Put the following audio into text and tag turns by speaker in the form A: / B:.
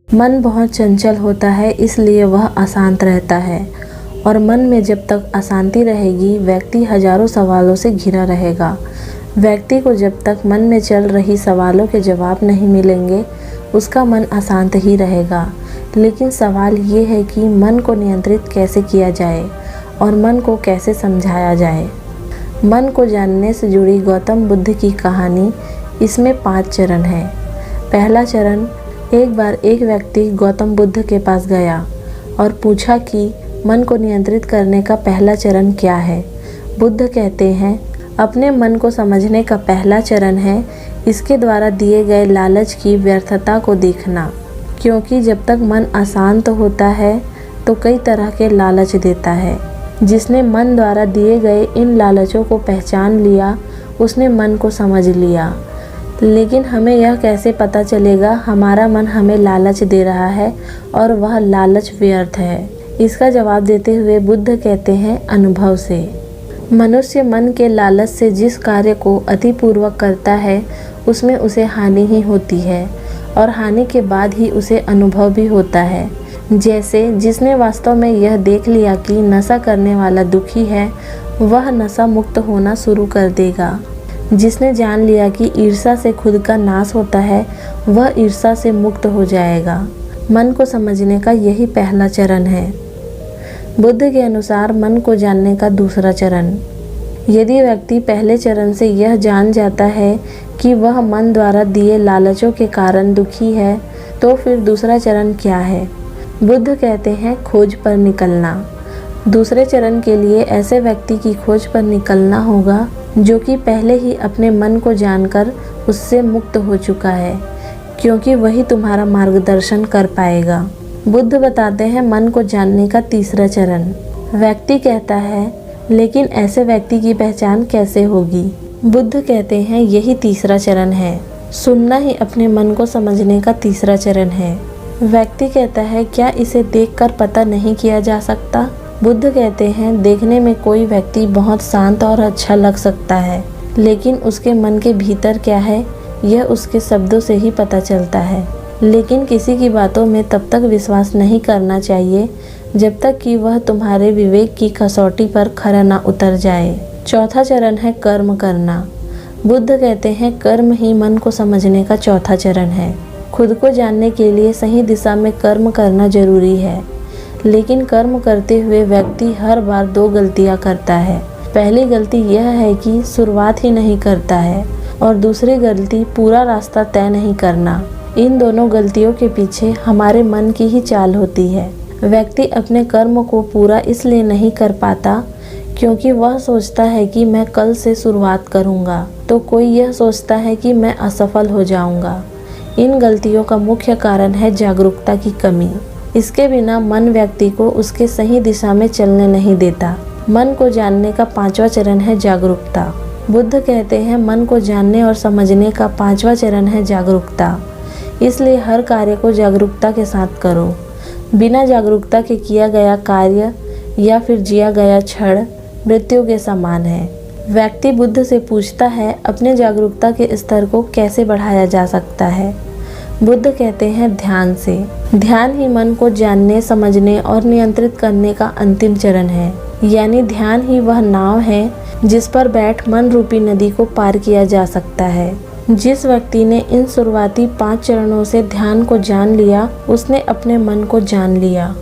A: मन बहुत चंचल होता है, इसलिए वह अशांत रहता है और मन में जब तक अशांति रहेगी व्यक्ति हजारों सवालों से घिरा रहेगा। व्यक्ति को जब तक मन में चल रही सवालों के जवाब नहीं मिलेंगे उसका मन अशांत ही रहेगा। लेकिन सवाल ये है कि मन को नियंत्रित कैसे किया जाए और मन को कैसे समझाया जाए। मन को जानने से जुड़ी गौतम बुद्ध की कहानी। इसमें 5 चरण हैं। पहला चरण, एक बार एक व्यक्ति गौतम बुद्ध के पास गया और पूछा कि मन को नियंत्रित करने का पहला चरण क्या है। बुद्ध कहते हैं, अपने मन को समझने का पहला चरण है इसके द्वारा दिए गए लालच की व्यर्थता को देखना, क्योंकि जब तक मन अशांत होता है तो कई तरह के लालच देता है। जिसने मन द्वारा दिए गए इन लालचों को पहचान लिया उसने मन को समझ लिया। लेकिन हमें यह कैसे पता चलेगा हमारा मन हमें लालच दे रहा है और वह लालच व्यर्थ है? इसका जवाब देते हुए बुद्ध कहते हैं, अनुभव से। मनुष्य मन के लालच से जिस कार्य को अतिपूर्वक करता है उसमें उसे हानि ही होती है और हानि के बाद ही उसे अनुभव भी होता है। जैसे जिसने वास्तव में यह देख लिया कि नशा करने वाला दुखी है वह नशा मुक्त होना शुरू कर देगा। जिसने जान लिया कि ईर्ष्या से खुद का नाश होता है वह ईर्ष्या से मुक्त हो जाएगा। मन को समझने का यही पहला चरण है। बुद्ध के अनुसार मन को जानने का दूसरा चरण, यदि व्यक्ति पहले चरण से यह जान जाता है कि वह मन द्वारा दिए लालचों के कारण दुखी है तो फिर दूसरा चरण क्या है? बुद्ध कहते हैं, खोज पर निकलना। दूसरे चरण के लिए ऐसे व्यक्ति की खोज पर निकलना होगा जो कि पहले ही अपने मन को जानकर उससे मुक्त हो चुका है, क्योंकि वही तुम्हारा मार्गदर्शन कर पाएगा। बुद्ध बताते हैं मन को जानने का तीसरा चरण। व्यक्ति कहता है, लेकिन ऐसे व्यक्ति की पहचान कैसे होगी? बुद्ध कहते हैं, यही तीसरा चरण है। सुनना ही अपने मन को समझने का तीसरा चरण है। व्यक्ति कहता है, क्या इसे देखकर पता नहीं किया जा सकता? बुद्ध कहते हैं, देखने में कोई व्यक्ति बहुत शांत और अच्छा लग सकता है, लेकिन उसके मन के भीतर क्या है यह उसके शब्दों से ही पता चलता है। लेकिन किसी की बातों में तब तक विश्वास नहीं करना चाहिए जब तक कि वह तुम्हारे विवेक की कसौटी पर खरा ना उतर जाए। चौथा चरण है कर्म करना। बुद्ध कहते हैं, कर्म ही मन को समझने का चौथा चरण है। खुद को जानने के लिए सही दिशा में कर्म करना जरूरी है, लेकिन कर्म करते हुए व्यक्ति हर बार 2 गलतियां करता है। पहली गलती यह है कि शुरुआत ही नहीं करता है और दूसरी गलती पूरा रास्ता तय नहीं करना। इन दोनों गलतियों के पीछे हमारे मन की ही चाल होती है। व्यक्ति अपने कर्म को पूरा इसलिए नहीं कर पाता क्योंकि वह सोचता है कि मैं कल से शुरुआत करूंगा, तो कोई यह सोचता है कि मैं असफल हो जाऊंगा। इन गलतियों का मुख्य कारण है जागरूकता की कमी। इसके बिना मन व्यक्ति को उसके सही दिशा में चलने नहीं देता। मन को जानने का 5वां चरण है जागरूकता। बुद्ध कहते हैं, मन को जानने और समझने का 5वां चरण है जागरूकता। इसलिए हर कार्य को जागरूकता के साथ करो। बिना जागरूकता के किया गया कार्य या फिर जिया गया क्षण मृत्यु के समान है। व्यक्ति बुद्ध से पूछता है, अपने जागरूकता के स्तर को कैसे बढ़ाया जा सकता है? बुद्ध कहते हैं, ध्यान से। ध्यान ही मन को जानने, समझने और नियंत्रित करने का अंतिम चरण है। यानी ध्यान ही वह नाव है जिस पर बैठ मन रूपी नदी को पार किया जा सकता है। जिस व्यक्ति ने इन शुरुआती 5 चरणों से ध्यान को जान लिया उसने अपने मन को जान लिया।